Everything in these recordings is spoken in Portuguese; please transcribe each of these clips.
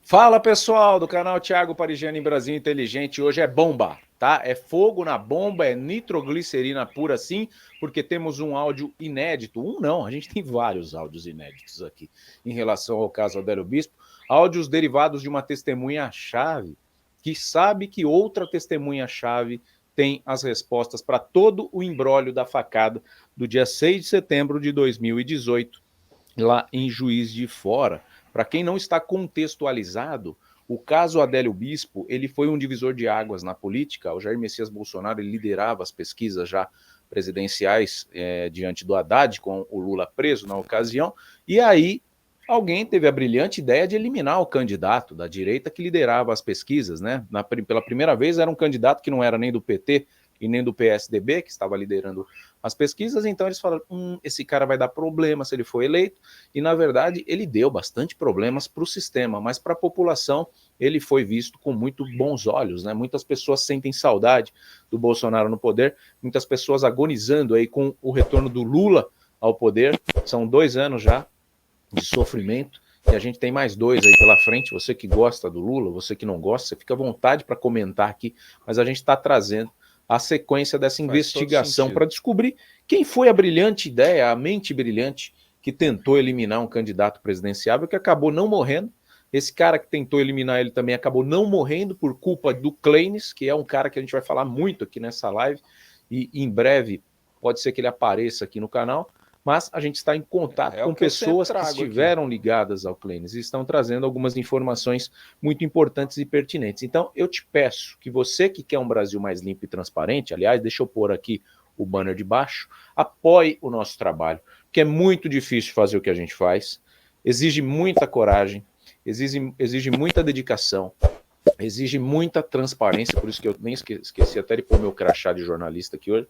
Fala pessoal do canal Thiago Parigiani em Brasil Inteligente. Hoje é bomba, tá? É fogo na bomba, é nitroglicerina pura sim, porque temos um áudio inédito. Um não, a gente tem vários áudios inéditos aqui em relação ao caso Adélio Bispo. Áudios derivados de uma testemunha-chave que sabe que outra testemunha-chave tem as respostas para todo o imbróglio da facada do dia 6 de setembro de 2018, lá em Juiz de Fora. Para quem não está contextualizado, o caso Adélio Bispo, ele foi um divisor de águas na política. O Jair Messias Bolsonaro ele liderava as pesquisas já presidenciais diante do Haddad, com o Lula preso na ocasião, e aí alguém teve a brilhante ideia de eliminar o candidato da direita que liderava as pesquisas, né? Pela primeira vez era um candidato que não era nem do PT e nem do PSDB, que estava liderando as pesquisas, então eles falaram, esse cara vai dar problema se ele for eleito, e na verdade ele deu bastante problemas para o sistema, mas para a população ele foi visto com muito bons olhos, né? Muitas pessoas sentem saudade do Bolsonaro no poder, muitas pessoas agonizando aí com o retorno do Lula ao poder, são 2 anos já de sofrimento, e a gente tem mais 2 aí pela frente. Você que gosta do Lula, você que não gosta, você fica à vontade para comentar aqui, mas a gente está trazendo a sequência dessa investigação para descobrir quem foi a brilhante ideia, a mente brilhante que tentou eliminar um candidato presidenciável que acabou não morrendo. Esse cara que tentou eliminar ele também acabou não morrendo por culpa do Clenis, que é um cara que a gente vai falar muito aqui nessa live, e em breve pode ser que ele apareça aqui no canal, mas a gente está em contato com pessoas que estiveram ligadas ao Clenis e estão trazendo algumas informações muito importantes e pertinentes. Então, eu te peço que você que quer um Brasil mais limpo e transparente, aliás, deixa eu pôr aqui o banner de baixo, apoie o nosso trabalho, porque é muito difícil fazer o que a gente faz, exige muita coragem, exige muita dedicação, exige muita transparência, por isso que eu nem esqueci até de pôr meu crachá de jornalista aqui hoje,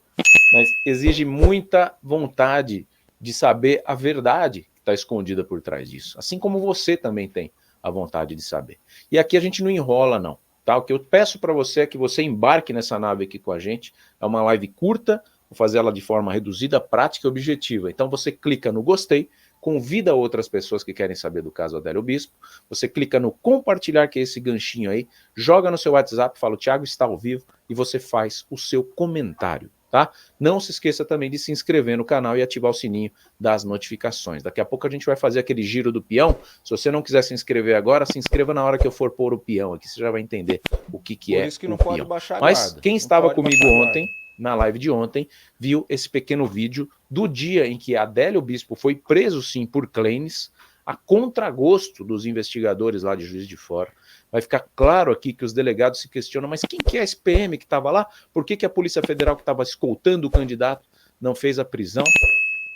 mas exige muita vontade de saber a verdade que está escondida por trás disso, assim como você também tem a vontade de saber. E aqui a gente não enrola não, tá? O que eu peço para você é que você embarque nessa nave aqui com a gente, é uma live curta, vou fazer ela de forma reduzida, prática e objetiva. Então você clica no gostei, convida outras pessoas que querem saber do caso Adélio Bispo, você clica no compartilhar, que é esse ganchinho aí, joga no seu WhatsApp, fala o Thiago está ao vivo, e você faz o seu comentário. Tá? Não se esqueça também de se inscrever no canal e ativar o sininho das notificações. Daqui a pouco a gente vai fazer aquele giro do peão. Se você não quiser se inscrever agora, se inscreva na hora que eu for pôr o peão aqui, você já vai entender o que é o peão. Mas quem estava comigo ontem, na live de ontem, viu esse pequeno vídeo do dia em que Adélio Bispo foi preso sim por Clenis, a contragosto dos investigadores lá de Juiz de Fora. Vai ficar claro aqui que os delegados se questionam, mas quem que é esse PM que estava lá? Por que a Polícia Federal que estava escoltando o candidato não fez a prisão?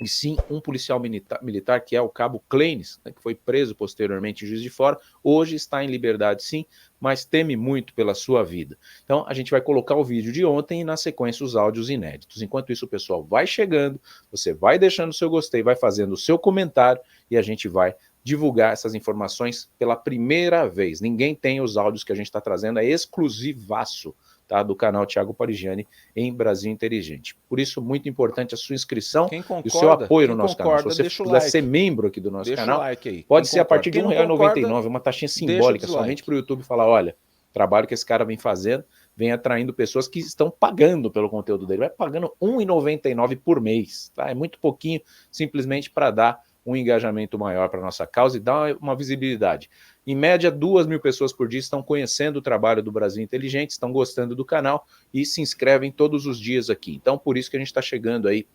E sim, um policial militar que é o cabo Clenis, né, que foi preso posteriormente em Juiz de Fora, hoje está em liberdade sim, mas teme muito pela sua vida. Então a gente vai colocar o vídeo de ontem e na sequência os áudios inéditos. Enquanto isso o pessoal vai chegando, você vai deixando o seu gostei, vai fazendo o seu comentário e a gente vai divulgar essas informações pela primeira vez. Ninguém tem os áudios que a gente está trazendo, é exclusivaço, tá, do canal Thiago Parigiani em Brasil Inteligente. Por isso, muito importante a sua inscrição e o seu apoio no nosso canal. Se você quiser ser membro aqui do nosso canal, pode ser a partir de R$1,99, uma taxinha simbólica, somente para o YouTube falar, olha, o trabalho que esse cara vem fazendo, vem atraindo pessoas que estão pagando pelo conteúdo dele, vai pagando R$1,99 por mês, tá? É muito pouquinho, simplesmente para dar um engajamento maior para a nossa causa e dar uma visibilidade. Em média, 2.000 pessoas por dia estão conhecendo o trabalho do Brasil Inteligente, estão gostando do canal e se inscrevem todos os dias aqui. Então, por isso que a gente está chegando aí,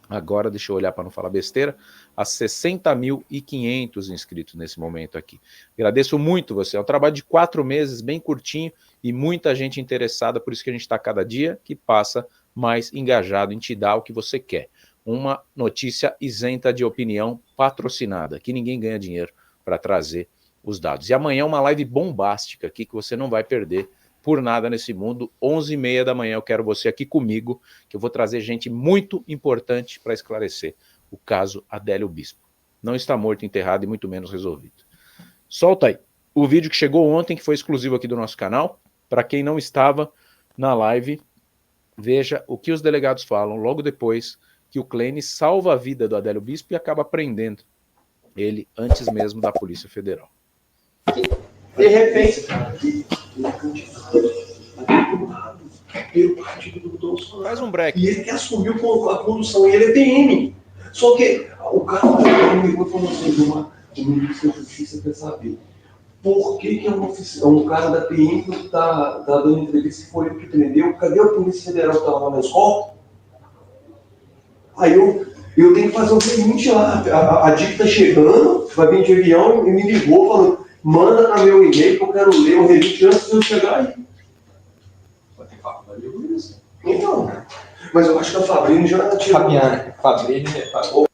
agora, deixa eu olhar para não falar besteira, a 60.500 inscritos nesse momento aqui. Agradeço muito você, é um trabalho de 4 meses, bem curtinho, e muita gente interessada, por isso que a gente está cada dia que passa mais engajado em te dar o que você quer. Uma notícia isenta de opinião patrocinada, que ninguém ganha dinheiro para trazer os dados. E amanhã uma live bombástica aqui que você não vai perder por nada nesse mundo, 11h30 da manhã eu quero você aqui comigo, que eu vou trazer gente muito importante para esclarecer o caso Adélio Bispo. Não está morto, enterrado e muito menos resolvido. Solta aí o vídeo que chegou ontem, que foi exclusivo aqui do nosso canal. Para quem não estava na live, veja o que os delegados falam logo depois que o Clenis salva a vida do Adélio Bispo e acaba prendendo ele antes mesmo da Polícia Federal. De repente, pelo partido do Bolsonaro. Faz um break. E ele que assumiu a condução, e ele é PM. Só que o cara me falou assim, o ministro da Justiça quer saber por que um cara da PM que está dando entrevista que foi ele que prendeu, cadê a Polícia Federal que estava lá na escola? Aí eu tenho que fazer o seguinte lá, a DIC está chegando, vai vir de avião e me ligou falando, manda para meu e-mail que eu quero ler o revite antes de eu chegar aí. Vai ter faculdade de isso. Então, mas eu acho que a Fabrini já tinha... Fabrini pagou.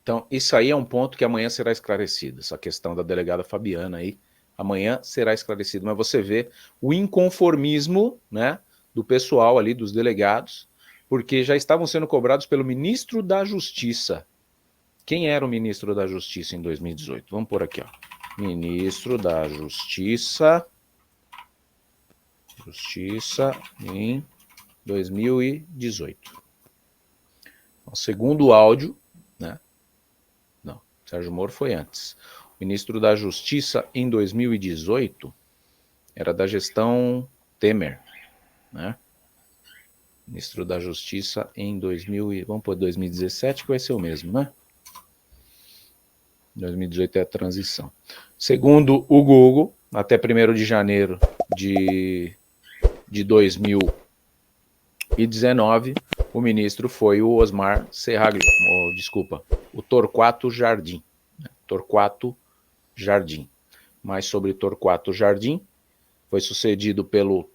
Então, isso aí é um ponto que amanhã será esclarecido, essa questão da delegada Fabiana aí, amanhã será esclarecido, mas você vê o inconformismo, né, do pessoal ali, dos delegados, porque já estavam sendo cobrados pelo ministro da Justiça. Quem era o ministro da Justiça em 2018? Vamos por aqui, ó. Ministro da Justiça em 2018. O segundo áudio, né? Não, Sérgio Moro foi antes. O ministro da Justiça em 2018 era da gestão Temer, né? Ministro da Justiça em 2017, que vai ser o mesmo, né? 2018 é a transição. Segundo o Google, até 1º de janeiro de 2019, o ministro foi o Osmar Serraglio, o Torquato Jardim. Torquato Jardim. Mais sobre Torquato Jardim, foi sucedido pelo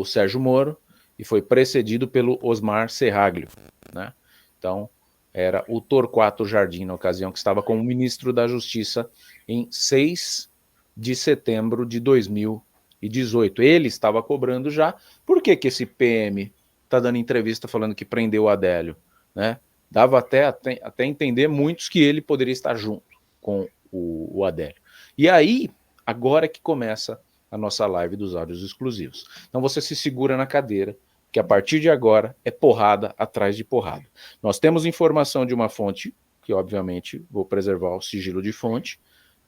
Sérgio Moro e foi precedido pelo Osmar Serraglio, né? Então, era o Torquato Jardim, na ocasião, que estava como ministro da Justiça em 6 de setembro de 2018. Ele estava cobrando já. Por que esse PM está dando entrevista falando que prendeu o Adélio, né? Dava até entender muitos que ele poderia estar junto com o Adélio. E aí, agora que começa a nossa live dos áudios exclusivos. Então você se segura na cadeira, que a partir de agora é porrada atrás de porrada. Nós temos informação de uma fonte, que obviamente vou preservar o sigilo de fonte.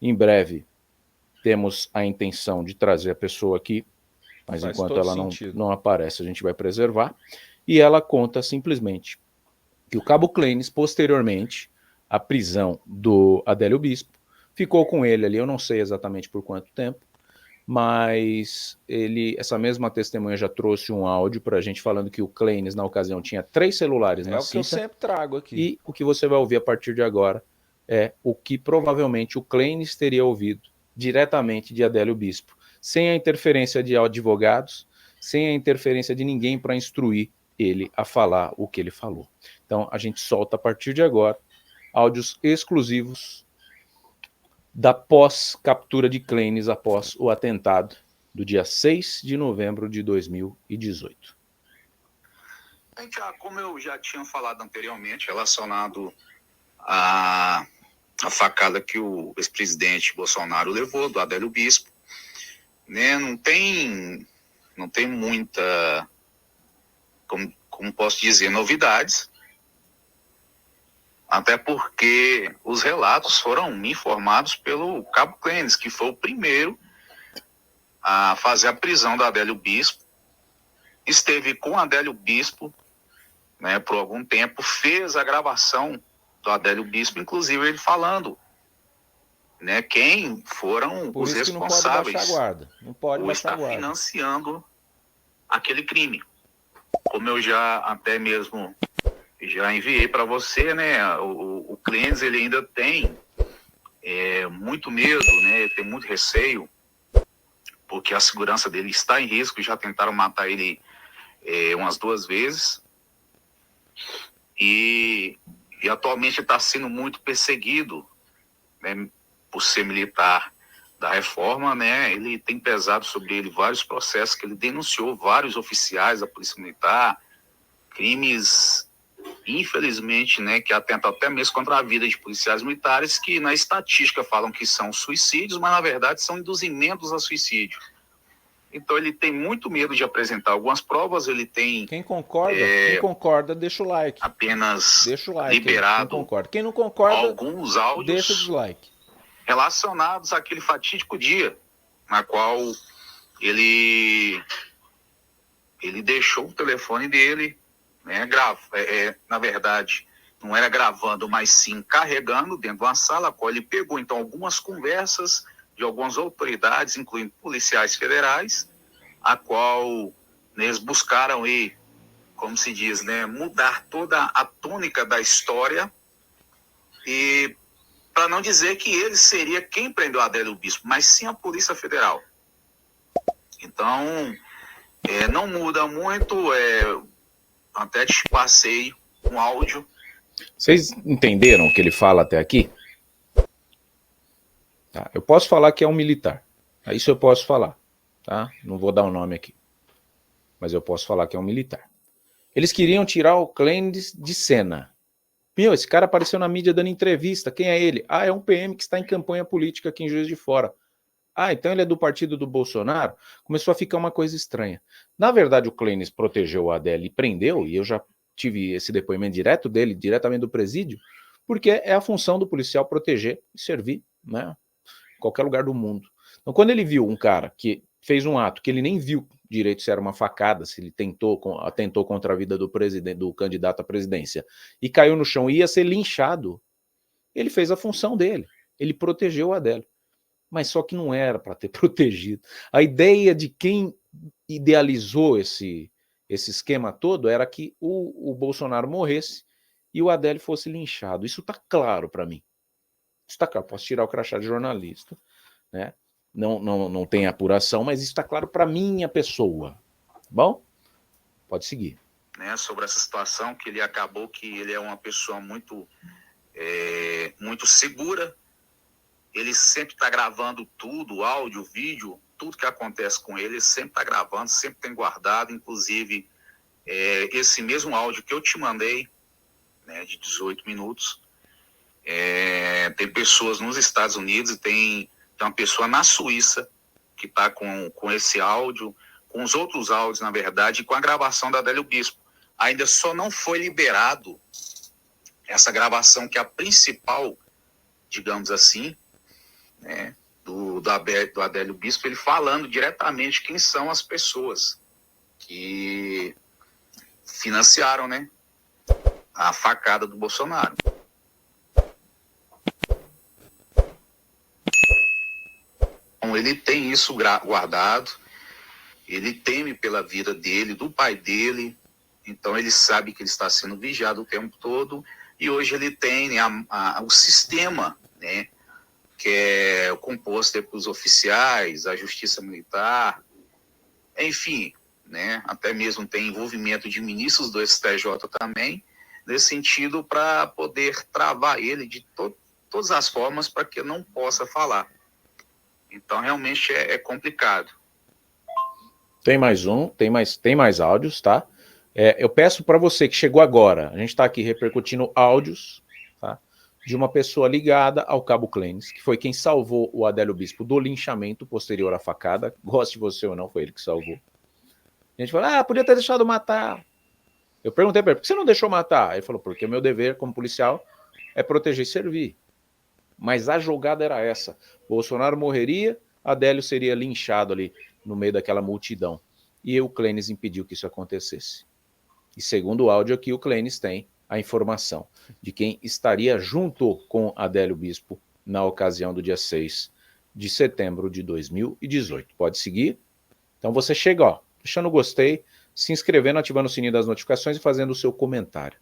Em breve temos a intenção de trazer a pessoa aqui, mas enquanto ela não aparece, a gente vai preservar. E ela conta simplesmente que o Cabo Clenis, posteriormente à prisão do Adélio Bispo, ficou com ele ali, eu não sei exatamente por quanto tempo, mas essa mesma testemunha já trouxe um áudio para a gente falando que o Clenis, na ocasião, tinha 3 celulares na cinta. É o que eu sempre trago aqui. E o que você vai ouvir a partir de agora é o que provavelmente o Clenis teria ouvido diretamente de Adélio Bispo, sem a interferência de advogados, sem a interferência de ninguém para instruir ele a falar o que ele falou. Então, a gente solta a partir de agora áudios exclusivos da pós-captura de Clenis após o atentado do dia 6 de novembro de 2018. Como eu já tinha falado anteriormente, relacionado à facada que o ex-presidente Bolsonaro levou, do Adélio Bispo, né, não tem muita, como posso dizer, novidades, até porque os relatos foram informados pelo Cabo Clenis, que foi o primeiro a fazer a prisão do Adélio Bispo, esteve com o Adélio Bispo, né, por algum tempo, fez a gravação do Adélio Bispo, inclusive ele falando, né, quem foram os responsáveis por estar financiando aquele crime. Como eu já até mesmo já enviei para você, né, o Clenis, ele ainda tem muito medo, né, tem muito receio, porque a segurança dele está em risco, já tentaram matar ele umas 2 vezes, e atualmente está sendo muito perseguido, né, por ser militar da reforma, né, ele tem pesado sobre ele vários processos que ele denunciou, vários oficiais da Polícia Militar, crimes, infelizmente, né, que atentam até mesmo contra a vida de policiais militares, que na estatística falam que são suicídios, mas na verdade são induzimentos a suicídio. Então ele tem muito medo de apresentar algumas provas, ele tem Quem concorda, deixa o like. apenas Deixa o like. liberado Quem concorda. Quem não concorda, alguns áudios deixa o dislike. Relacionados àquele fatídico dia na qual ele deixou o telefone dele, né, na verdade, não era gravando, mas sim carregando dentro de uma sala, a qual ele pegou, então, algumas conversas de algumas autoridades, incluindo policiais federais, a qual, né, eles buscaram ir, como se diz, né, mudar toda a tônica da história, e para não dizer que ele seria quem prendeu Adélio Bispo, mas sim a Polícia Federal. Então, não muda muito, até te passei um áudio. Vocês entenderam o que ele fala até aqui? Tá, eu posso falar que é um militar. Isso eu posso falar. Tá? Não vou dar o nome aqui. Mas eu posso falar que é um militar. Eles queriam tirar o Clênis de cena. Meu, esse cara apareceu na mídia dando entrevista. Quem é ele? Ah, é um PM que está em campanha política aqui em Juiz de Fora. Ah, então ele é do partido do Bolsonaro? Começou a ficar uma coisa estranha. Na verdade, o Clênis protegeu o Adélio e prendeu, e eu já tive esse depoimento direto dele, diretamente do presídio, porque é a função do policial proteger e servir, né, em qualquer lugar do mundo. Então, quando ele viu um cara que fez um ato que ele nem viu direito se era uma facada, se ele atentou contra a vida do candidato à presidência, e caiu no chão e ia ser linchado, ele fez a função dele. Ele protegeu o Adélio. Mas só que não era para ter protegido. A ideia de quem idealizou esse esquema todo era que o Bolsonaro morresse e o Adélio fosse linchado. Isso está claro para mim. Isso está claro. Posso tirar o crachá de jornalista, né? Não tem apuração, mas isso está claro para minha pessoa. Bom? Pode seguir. Né, sobre essa situação, que ele acabou que ele é uma pessoa muito segura. Ele sempre está gravando tudo, áudio, vídeo, tudo que acontece com ele sempre está gravando, sempre tem guardado, inclusive esse mesmo áudio que eu te mandei, né, de 18 minutos, tem pessoas nos Estados Unidos e tem uma pessoa na Suíça que está com esse áudio, com os outros áudios, na verdade, e com a gravação da Adélio Bispo. Ainda só não foi liberado essa gravação, que é a principal, digamos assim, né, do Adélio Bispo, ele falando diretamente quem são as pessoas que financiaram, né, a facada do Bolsonaro. Então, ele tem isso guardado, ele teme pela vida dele, do pai dele, então ele sabe que ele está sendo vigiado o tempo todo, e hoje ele tem, né, o sistema, né, que é composto pelos oficiais, a justiça militar, enfim, né, até mesmo tem envolvimento de ministros do STJ também, nesse sentido, para poder travar ele de todas as formas para que não possa falar. Então, realmente é complicado. Tem mais tem mais áudios, tá? Eu peço para você que chegou agora, a gente está aqui repercutindo áudios, tá, de uma pessoa ligada ao Cabo Clênis, que foi quem salvou o Adélio Bispo do linchamento posterior à facada. Goste você ou não, foi ele que salvou. A gente fala, podia ter deixado matar. Eu perguntei para ele, por que você não deixou matar? Ele falou, porque o meu dever como policial é proteger e servir. Mas a jogada era essa. Bolsonaro morreria, Adélio seria linchado ali no meio daquela multidão. E o Clênis impediu que isso acontecesse. E segundo o áudio aqui, o Clênis tem a informação de quem estaria junto com Adélio Bispo na ocasião do dia 6 de setembro de 2018. Pode seguir? Então você chega, ó, deixando o gostei, se inscrevendo, ativando o sininho das notificações e fazendo o seu comentário.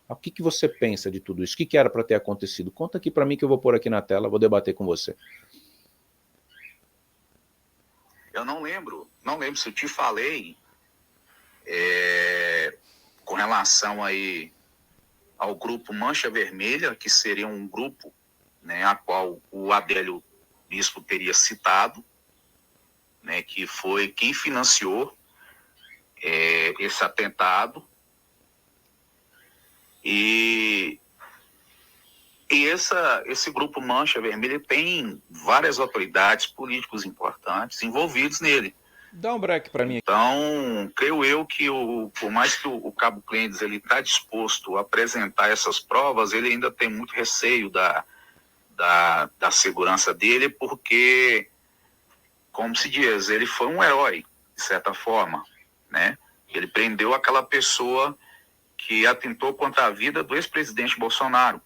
O que você pensa de tudo isso? O que era para ter acontecido? Conta aqui para mim que eu vou pôr aqui na tela, vou debater com você. Eu não lembro se eu te falei com relação aí ao grupo Mancha Vermelha, que seria um grupo, né, a qual o Adélio Bispo teria citado, né, que foi quem financiou esse atentado. E esse grupo Mancha Vermelha tem várias autoridades, políticos importantes envolvidos nele. Dá um break para mim. Então, creio eu que por mais que o Cabo Clênis ele está disposto a apresentar essas provas, ele ainda tem muito receio da segurança dele, porque, como se diz, ele foi um herói, de certa forma, né? Ele prendeu aquela pessoa que atentou contra a vida do ex-presidente Bolsonaro.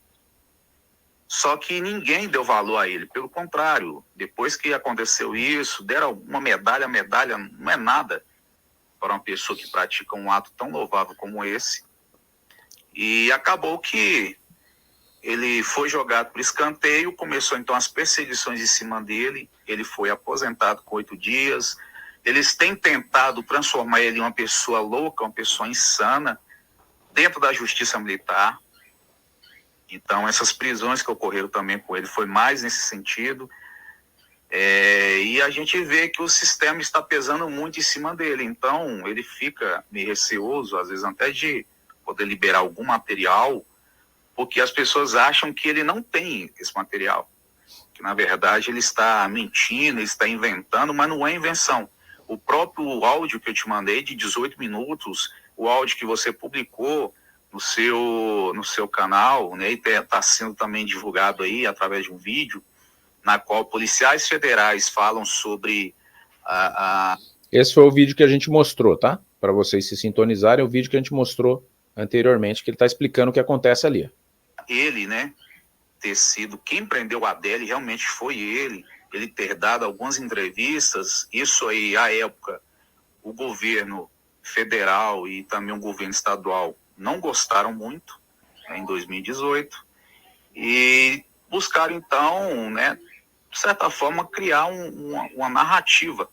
Só que ninguém deu valor a ele, pelo contrário, depois que aconteceu isso, deram uma medalha não é nada para uma pessoa que pratica um ato tão louvável como esse. E acabou que ele foi jogado por escanteio, começou então as perseguições em cima dele, ele foi aposentado com 8 dias, eles têm tentado transformar ele em uma pessoa louca, uma pessoa insana, dentro da justiça militar. Então, essas prisões que ocorreram também com ele foi mais nesse sentido. E a gente vê que o sistema está pesando muito em cima dele. Então, ele fica meio receoso, às vezes até de poder liberar algum material, porque as pessoas acham que ele não tem esse material. Que, na verdade, ele está mentindo, ele está inventando, mas não é invenção. O próprio áudio que eu te mandei, de 18 minutos, o áudio que você publicou no seu canal, né, e está sendo também divulgado aí através de um vídeo, na qual policiais federais falam sobre Esse foi o vídeo que a gente mostrou, tá? Para vocês se sintonizarem, o vídeo que a gente mostrou anteriormente, que ele está explicando o que acontece ali. Ele, né, ter sido quem prendeu a Adele, realmente foi ele ter dado algumas entrevistas, isso aí, à época, o governo federal e também o governo estadual não gostaram muito, né, em 2018, e buscaram então, né, de certa forma, criar uma narrativa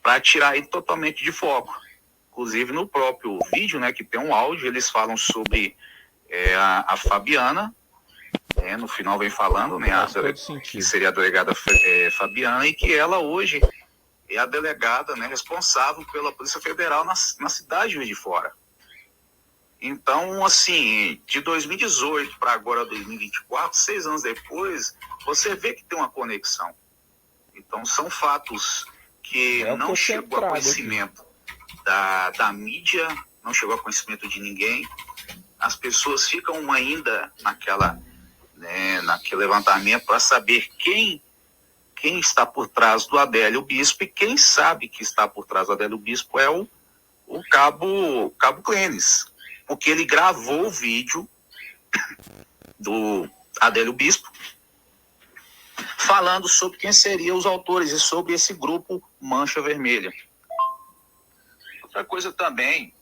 para tirar ele totalmente de foco. Inclusive no próprio vídeo, né, que tem um áudio, eles falam sobre a Fabiana, no final vem falando, né, que seria a delegada Fabiana, e que ela hoje é a delegada, né, responsável pela Polícia Federal na cidade de Juiz de Fora. Então, assim, de 2018 para agora 2024, 6 anos depois, você vê que tem uma conexão. Então, são fatos que não chegou a conhecimento da mídia, não chegou a conhecimento de ninguém. As pessoas ficam ainda naquele levantamento para saber quem está por trás do Adélio Bispo, e quem sabe que está por trás do Adélio Bispo é o Cabo Clênis, porque ele gravou o vídeo do Adélio Bispo falando sobre quem seriam os autores e sobre esse grupo Mancha Vermelha. Outra coisa também,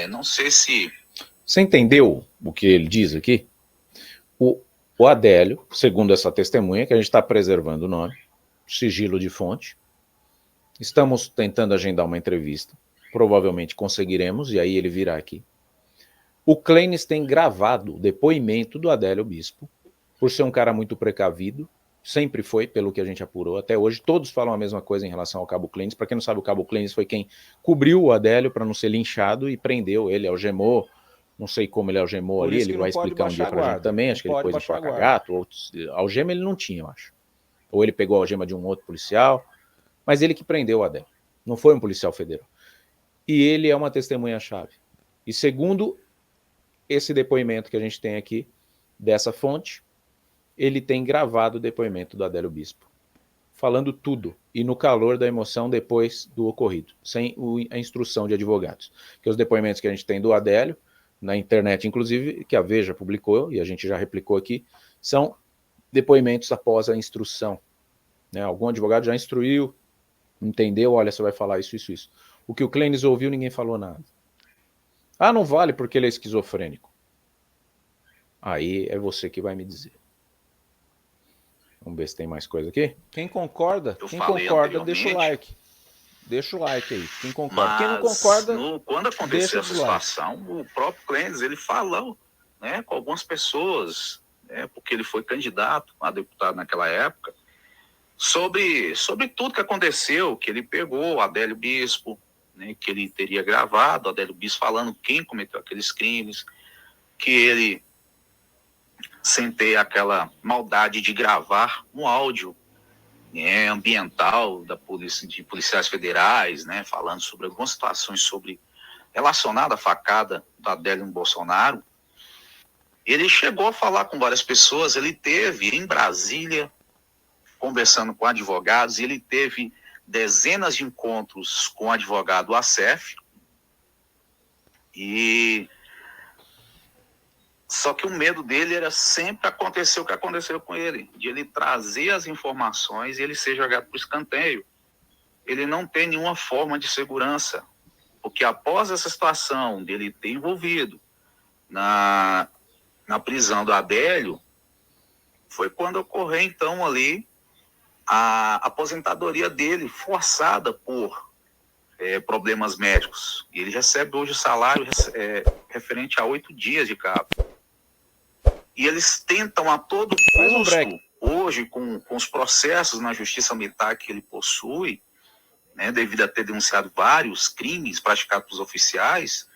não sei se... Você entendeu o que ele diz aqui? O Adélio, segundo essa testemunha, que a gente está preservando o nome, sigilo de fonte, estamos tentando agendar uma entrevista, provavelmente conseguiremos, e aí ele virá aqui. O Clênis tem gravado o depoimento do Adélio Bispo, por ser um cara muito precavido, sempre foi, pelo que a gente apurou até hoje. Todos falam a mesma coisa em relação ao Cabo Clênis. Para quem não sabe, o Cabo Clênis foi quem cobriu o Adélio para não ser linchado e prendeu ele, algemou. Não sei como ele algemou ali, ele vai explicar um dia pra gente também, acho que ele pôs em faca-gato, ou algema ele não tinha, eu acho. Ou ele pegou a algema de um outro policial, mas ele que prendeu o Adélio, não foi um policial federal. E ele é uma testemunha-chave. E segundo esse depoimento que a gente tem aqui, dessa fonte, ele tem gravado o depoimento do Adélio Bispo, falando tudo, e no calor da emoção depois do ocorrido, sem a instrução de advogados. Que os depoimentos que a gente tem do Adélio, na internet, inclusive, que a Veja publicou, e a gente já replicou aqui, são depoimentos após a instrução. Né? Algum advogado já instruiu, entendeu, olha, você vai falar isso, isso, isso. O que o Clênis ouviu, ninguém falou nada. Ah, não vale porque ele é esquizofrênico. Aí é você que vai me dizer. Vamos ver se tem mais coisa aqui. Quem concorda, deixa o like. Deixa o like aí, quem concorda. Mas, quem não concorda, quando aconteceu essa situação, o próprio Clênis, ele falou, né, com algumas pessoas, né, porque ele foi candidato a deputado naquela época, sobre tudo que aconteceu, que ele pegou o Adélio Bispo, né, que ele teria gravado o Adélio Bispo falando quem cometeu aqueles crimes, que ele, sem ter aquela maldade de gravar um áudio, ambiental da polícia, de policiais federais, né, falando sobre algumas situações relacionadas à facada do Adélio Bolsonaro. Ele chegou a falar com várias pessoas, ele teve em Brasília, conversando com advogados, ele teve dezenas de encontros com o advogado Acef, só que o medo dele era sempre acontecer o que aconteceu com ele, de ele trazer as informações e ele ser jogado para o escanteio. Ele não tem nenhuma forma de segurança, porque após essa situação dele ter envolvido na prisão do Adélio, foi quando ocorreu então ali a aposentadoria dele, forçada por problemas médicos. E ele recebe hoje o salário referente a 8 dias de cabo. E eles tentam a todo custo, hoje, com os processos na justiça militar que ele possui, né, devido a ter denunciado vários crimes praticados pelos oficiais,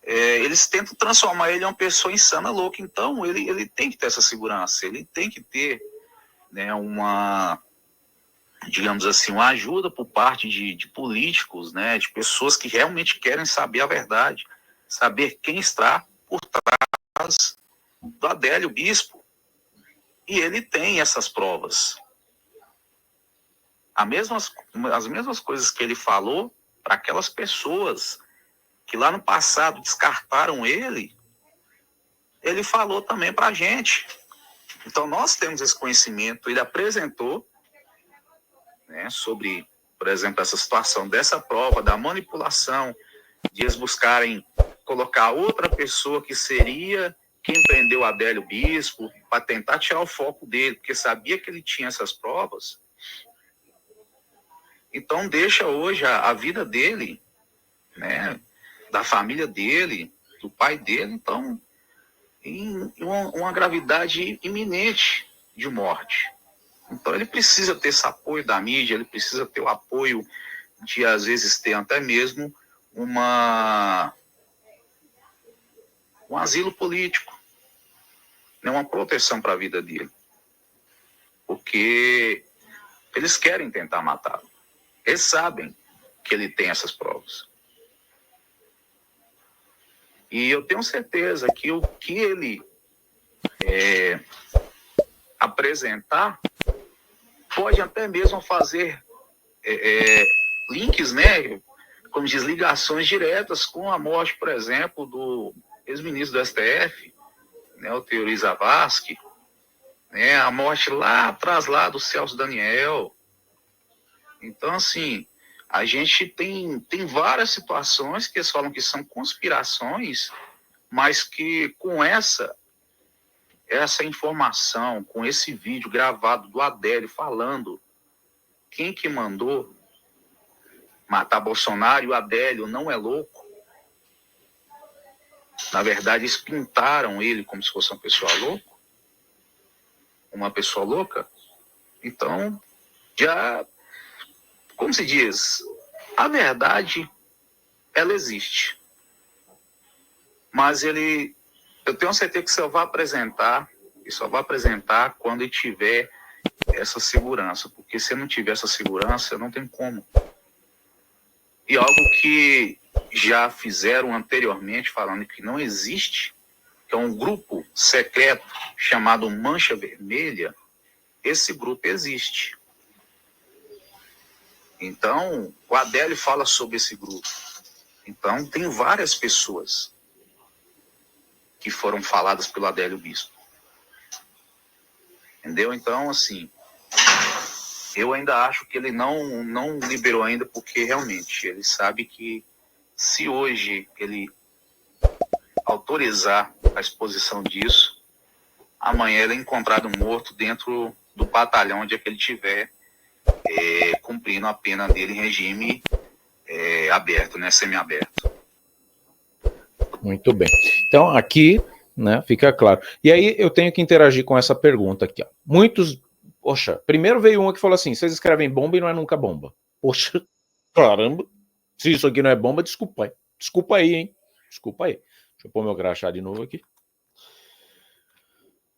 eles tentam transformar ele em uma pessoa insana, louca. Então, ele tem que ter essa segurança, ele tem que ter, né, digamos assim, uma ajuda por parte de políticos, né, de pessoas que realmente querem saber a verdade, saber quem está por trás do Adélio Bispo. E ele tem essas provas. As mesmas coisas que ele falou para aquelas pessoas que lá no passado descartaram ele falou também para a gente. Então nós temos esse conhecimento. Ele apresentou, né, sobre, por exemplo, essa situação dessa prova, da manipulação, de eles buscarem colocar outra pessoa que seria quem prendeu o Adélio Bispo, para tentar tirar o foco dele, porque sabia que ele tinha essas provas. Então deixa hoje a vida dele, né, da família dele, do pai dele, então, em uma gravidade iminente de morte. Então ele precisa ter esse apoio da mídia, ele precisa ter o apoio de, às vezes, ter até mesmo um asilo político, né, uma proteção para a vida dele. Porque eles querem tentar matá-lo. Eles sabem que ele tem essas provas. E eu tenho certeza que o que ele apresentar pode até mesmo fazer links, né, como diz, ligações diretas com a morte, por exemplo, do ex-ministro do STF, né, o Teori Zavascki, né, a morte lá atrás lá do Celso Daniel. Então, assim, a gente tem várias situações que eles falam que são conspirações, mas que com essa informação, com esse vídeo gravado do Adélio falando quem que mandou matar Bolsonaro, e o Adélio não é louco. Na verdade, eles pintaram ele como se fosse uma pessoa louca. Então, já, como se diz, a verdade, ela existe. Mas eu tenho certeza que só vai apresentar quando ele tiver essa segurança. Porque se não tiver essa segurança, não tem como. E algo que já fizeram anteriormente, falando que não existe, que é um grupo secreto chamado Mancha Vermelha, esse grupo existe. Então, o Adélio fala sobre esse grupo. Então, tem várias pessoas que foram faladas pelo Adélio Bispo. Entendeu? Então, assim, eu ainda acho que ele não liberou ainda, porque realmente ele sabe que se hoje ele autorizar a exposição disso, amanhã ele é encontrado morto dentro do batalhão onde é que ele estiver cumprindo a pena dele em regime aberto, né, semiaberto. Muito bem. Então, aqui, né, fica claro. E aí eu tenho que interagir com essa pergunta aqui, ó. Poxa, primeiro veio uma que falou assim: vocês escrevem bomba e não é nunca bomba. Poxa, caramba. Se isso aqui não é bomba, desculpa aí. Desculpa aí, hein? Desculpa aí. Deixa eu pôr meu crachá de novo aqui.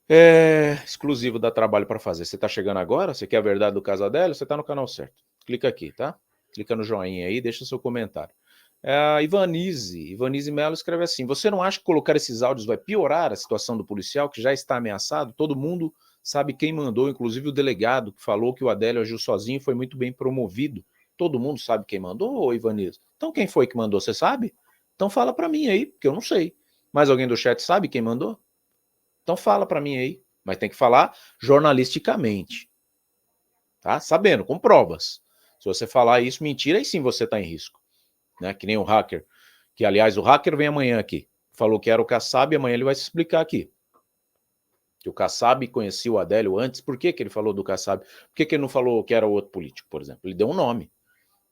Exclusivo, dá trabalho para fazer. Você está chegando agora? Você quer a verdade do caso Adélio? Você está no canal certo. Clica aqui, tá? Clica no joinha aí, deixa seu comentário. A Ivanise Melo escreve assim: você não acha que colocar esses áudios vai piorar a situação do policial que já está ameaçado? Todo mundo sabe quem mandou, inclusive o delegado que falou que o Adélio agiu sozinho e foi muito bem promovido. Todo mundo sabe quem mandou, Ivanise? Então quem foi que mandou, você sabe? Então fala para mim aí, porque eu não sei. Mas alguém do chat sabe quem mandou? Então fala para mim aí, mas tem que falar jornalisticamente, tá? Sabendo, com provas. Se você falar isso mentira, aí sim você está em risco, né? Que nem o hacker, que aliás o hacker vem amanhã aqui, falou que era o Kassab, amanhã ele vai se explicar aqui. Que o Kassab conhecia o Adélio antes, por que ele falou do Kassab? Por que ele não falou que era outro político, por exemplo? Ele deu um nome.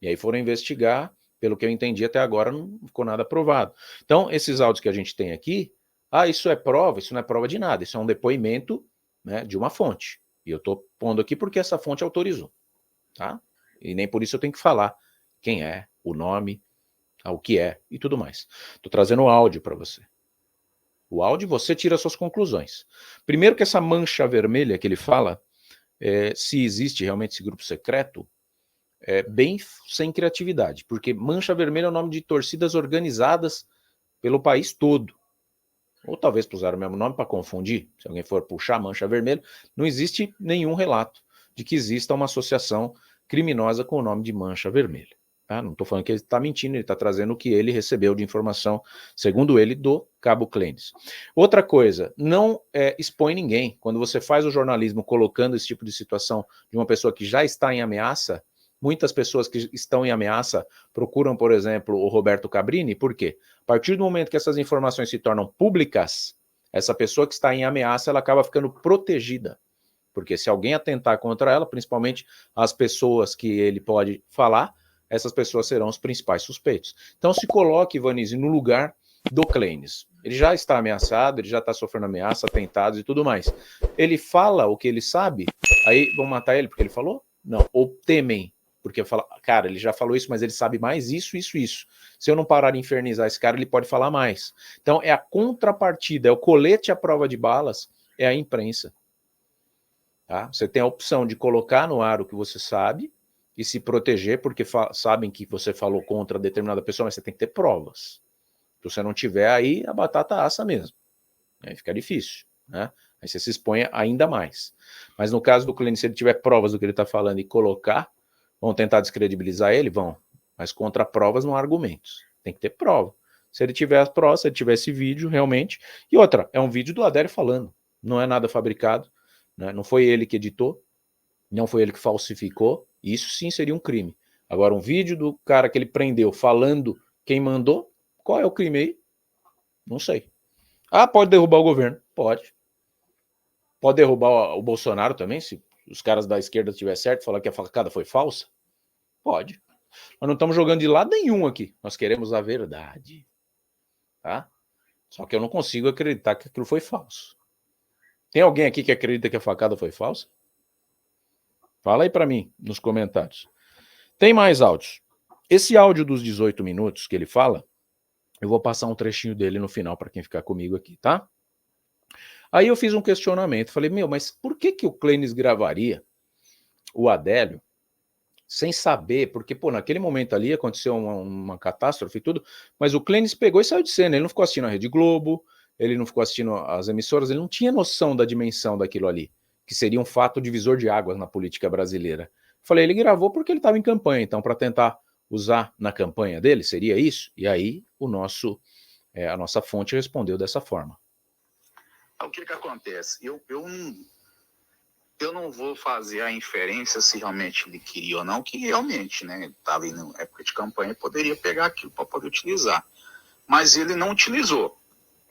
E aí foram investigar, pelo que eu entendi até agora não ficou nada provado. Então, esses áudios que a gente tem aqui, isso é prova, isso não é prova de nada, isso é um depoimento, né, de uma fonte. E eu estou pondo aqui porque essa fonte autorizou, tá? E nem por isso eu tenho que falar quem é, o nome, o que é e tudo mais. Estou trazendo o áudio para você. O áudio você tira suas conclusões. Primeiro que essa mancha vermelha que ele fala, se existe realmente esse grupo secreto, é bem sem criatividade, porque Mancha Vermelha é o nome de torcidas organizadas pelo país todo. Ou talvez puseram o mesmo nome para confundir, se alguém for puxar Mancha Vermelha, não existe nenhum relato de que exista uma associação criminosa com o nome de Mancha Vermelha. Tá? Não estou falando que ele está mentindo, ele está trazendo o que ele recebeu de informação, segundo ele, do Cabo Clênis. Outra coisa, não expõe ninguém. Quando você faz o jornalismo colocando esse tipo de situação de uma pessoa que já está em ameaça, muitas pessoas que estão em ameaça procuram, por exemplo, o Roberto Cabrini. Por quê? A partir do momento que essas informações se tornam públicas, essa pessoa que está em ameaça, ela acaba ficando protegida. Porque se alguém atentar contra ela, principalmente as pessoas que ele pode falar, essas pessoas serão os principais suspeitos. Então se coloque, Ivanise, no lugar do Clênis. Ele já está ameaçado, ele já está sofrendo ameaça, atentados e tudo mais. Ele fala o que ele sabe, aí vão matar ele porque ele falou? Não. Ou temem, porque fala, cara, ele já falou isso, mas ele sabe mais isso. Se eu não parar de infernizar esse cara, ele pode falar mais. Então é a contrapartida, é o colete à prova de balas, é a imprensa. Tá? Você tem a opção de colocar no ar o que você sabe e se proteger, porque sabem que você falou contra determinada pessoa, mas você tem que ter provas. Se você não tiver, aí a batata assa mesmo. Aí fica difícil, né? Aí você se expõe ainda mais. Mas no caso do Clênis, se ele tiver provas do que ele está falando e colocar, vão tentar descredibilizar ele? Vão. Mas contra provas não há argumentos. Tem que ter prova. Se ele tiver as provas, se ele tiver esse vídeo, realmente. E outra, é um vídeo do Adélio falando. Não é nada fabricado. Né? Não foi ele que editou. Não foi ele que falsificou. Isso sim seria um crime. Agora, um vídeo do cara que ele prendeu falando quem mandou, qual é o crime aí? Não sei. Pode derrubar o governo? Pode. Pode derrubar o Bolsonaro também, se os caras da esquerda tiver certo, falar que a facada foi falsa? Pode. Nós não estamos jogando de lado nenhum aqui. Nós queremos a verdade. Tá? Só que eu não consigo acreditar que aquilo foi falso. Tem alguém aqui que acredita que a facada foi falsa? Fala aí para mim, nos comentários. Tem mais áudios. Esse áudio dos 18 minutos que ele fala, eu vou passar um trechinho dele no final para quem ficar comigo aqui, tá? Aí eu fiz um questionamento, falei, mas por que o Clênis gravaria o Adélio sem saber? Porque, naquele momento ali aconteceu uma catástrofe e tudo, mas o Clênis pegou e saiu de cena, ele não ficou assistindo a Rede Globo, ele não ficou assistindo as emissoras, ele não tinha noção da dimensão daquilo ali, que seria um fato divisor de águas na política brasileira. Falei, ele gravou porque ele estava em campanha, então para tentar usar na campanha dele, seria isso? E aí a nossa fonte respondeu dessa forma. O que acontece? Eu não vou fazer a inferência se realmente ele queria ou não, que realmente, né, estava ali na época de campanha e poderia pegar aquilo para poder utilizar. Mas ele não utilizou,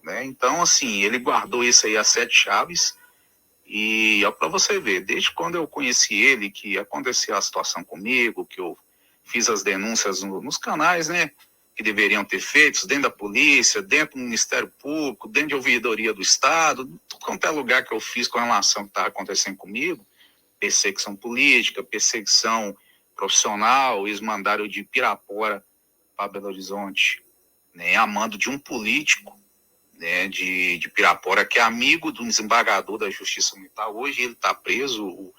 né? Então, assim, ele guardou isso aí a 7 chaves e é para você ver, desde quando eu conheci ele, que aconteceu a situação comigo, que eu fiz as denúncias nos canais, né, que deveriam ter feito, dentro da polícia, dentro do Ministério Público, dentro de ouvidoria do Estado, qualquer lugar que eu fiz com relação ao que está acontecendo comigo, perseguição política, perseguição profissional, eles mandaram de Pirapora para Belo Horizonte, né, a mando de um político, né, de Pirapora, que é amigo do desembargador da Justiça Militar. Hoje ele está preso,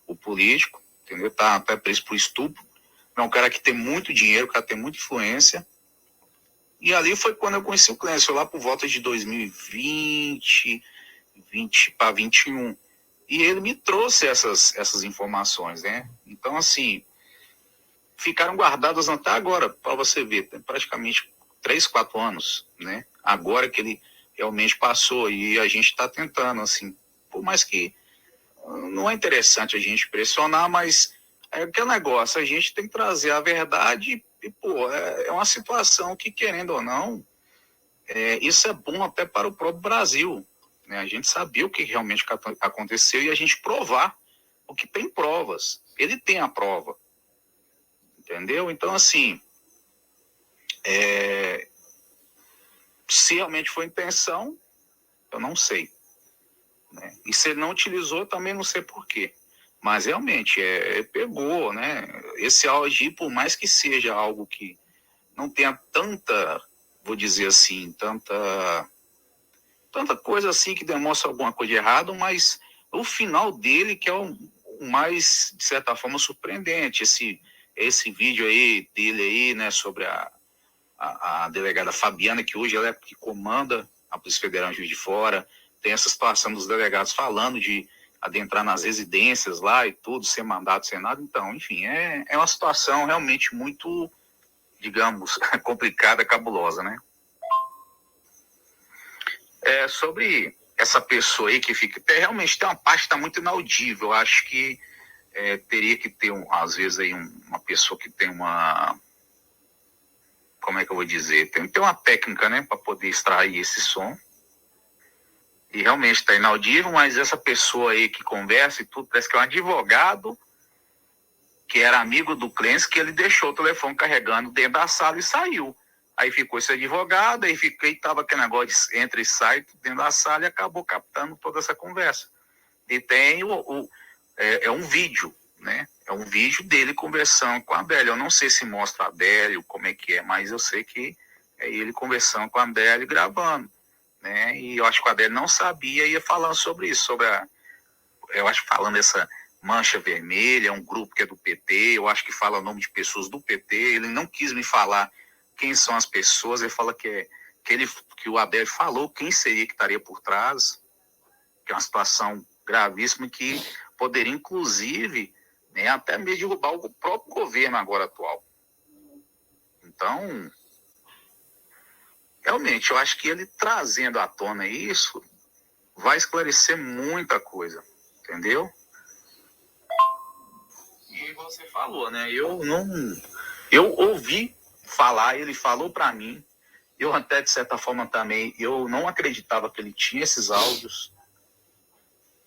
o político, entendeu? Está preso por estupro. É um cara que tem muito dinheiro, um cara que tem muita influência. E ali foi quando eu conheci o Clêncio, lá por volta de 2020, 20 para 21. E ele me trouxe essas informações, né? Então, assim, ficaram guardadas até agora, para você ver, tem praticamente 3, 4 anos, né? Agora que ele realmente passou e a gente está tentando, assim, por mais que não é interessante a gente pressionar, mas é aquele negócio, a gente tem que trazer a verdade e, pô, é uma situação que, querendo ou não, isso é bom até para o próprio Brasil, né? A gente sabia o que realmente aconteceu e a gente provar o que tem provas. Ele tem a prova, entendeu? Então, assim, se realmente foi intenção, eu não sei, né? E se ele não utilizou, também não sei por quê. Mas realmente, pegou, né? Esse áudio, por mais que seja algo que não tenha tanta, vou dizer assim, tanta coisa assim que demonstra alguma coisa de errado, mas o final dele que é o mais, de certa forma, surpreendente. Esse vídeo aí dele aí, né, sobre a delegada Fabiana, que hoje ela é que comanda a Polícia Federal em Juiz de Fora. Tem essa situação dos delegados falando de adentrar nas residências lá e tudo, sem mandato, sem nada. Então, enfim, é uma situação realmente muito, digamos, complicada, cabulosa, né? Sobre essa pessoa aí que fica... realmente tem uma parte que está muito inaudível. Eu acho que teria que ter, às vezes, aí uma pessoa que tem uma... Como é que eu vou dizer? Tem que ter uma técnica, né, para poder extrair esse som. E realmente está inaudível, mas essa pessoa aí que conversa e tudo, parece que é um advogado que era amigo do Clêncio, que ele deixou o telefone carregando dentro da sala e saiu. Aí ficou esse advogado, aí estava aquele negócio de entra e sai dentro da sala e acabou captando toda essa conversa. E tem um vídeo, né? É um vídeo dele conversando com a Adélia. Eu não sei se mostra a Adélia, como é que é, mas eu sei que é ele conversando com a Adélia e gravando, né? E eu acho que a Adélia não sabia e ia falando sobre isso, eu acho que falando dessa mancha vermelha, um grupo que é do PT, eu acho que fala o nome de pessoas do PT, ele não quis me falar quem são as pessoas, ele fala que o Adélio falou quem seria que estaria por trás, que é uma situação gravíssima que poderia, inclusive, né, até mesmo derrubar o próprio governo agora atual. Então, realmente, eu acho que ele trazendo à tona isso vai esclarecer muita coisa, entendeu? E você falou, né? Eu ouvi falar, ele falou para mim, eu até de certa forma também, eu não acreditava que ele tinha esses áudios,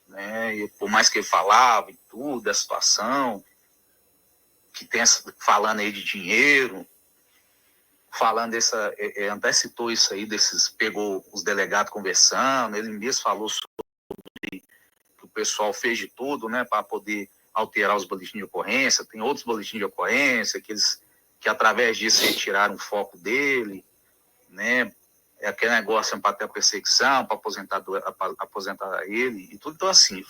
né? E por mais que ele falava e tudo, da situação, que tem falando aí de dinheiro, falando até citou isso aí, pegou os delegados conversando, ele mesmo falou sobre que o pessoal fez de tudo, né, para poder alterar os boletins de ocorrência. Tem outros boletins de ocorrência que através disso retiraram o foco dele, né? É aquele negócio para ter a perseguição, para aposentar ele e tudo. Então, assim,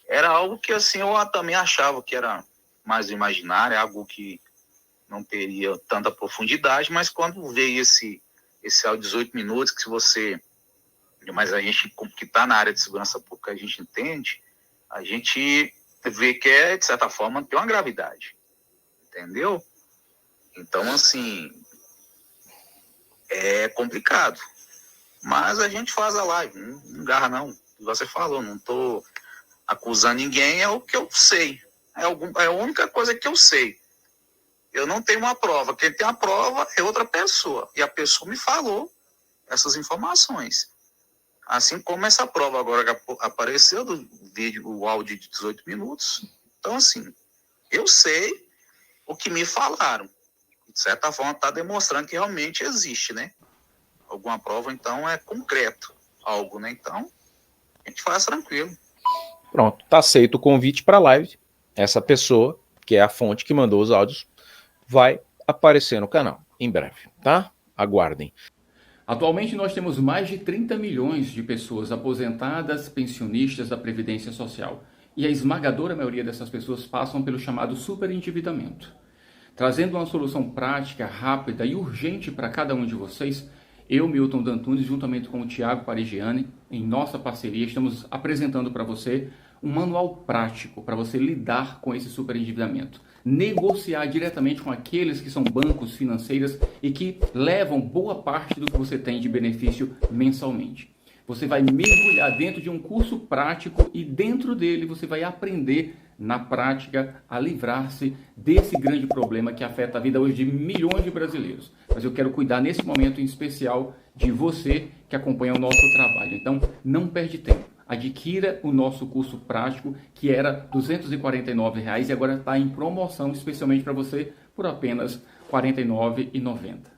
era algo que, assim, eu também achava que era mais imaginário, algo que não teria tanta profundidade, mas quando veio esse áudio de 18 minutos, que se você... Mas a gente que está na área de segurança pública, a gente entende, a gente vê que de certa forma, tem uma gravidade. Entendeu? Então, assim, é complicado. Mas a gente faz a live, não garra não. Você falou, não estou acusando ninguém, é o que eu sei. É a única coisa que eu sei. Eu não tenho uma prova. Quem tem a prova é outra pessoa. E a pessoa me falou essas informações. Assim como essa prova agora que apareceu do vídeo, o áudio de 18 minutos. Então, assim, eu sei o que me falaram. De certa forma, está demonstrando que realmente existe, né? Alguma prova, então, é concreto. Algo, né? Então, a gente faz tranquilo. Pronto, tá aceito o convite para a live. Essa pessoa, que é a fonte que mandou os áudios, vai aparecer no canal, em breve, tá? Aguardem. Atualmente nós temos mais de 30 milhões de pessoas aposentadas, pensionistas da Previdência Social. E a esmagadora maioria dessas pessoas passam pelo chamado superendividamento. Trazendo uma solução prática, rápida e urgente para cada um de vocês, eu, Milton D'Antunes, juntamente com o Thiago Parigiani, em nossa parceria, estamos apresentando para você um manual prático para você lidar com esse superendividamento. Negociar diretamente com aqueles que são bancos financeiros e que levam boa parte do que você tem de benefício mensalmente. Você vai mergulhar dentro de um curso prático e dentro dele você vai aprender na prática a livrar-se desse grande problema que afeta a vida hoje de milhões de brasileiros. Mas eu quero cuidar nesse momento em especial de você que acompanha o nosso trabalho. Então não perde tempo. Adquira o nosso curso prático que era R$ 249 e agora está em promoção especialmente para você por apenas R$ 49,90.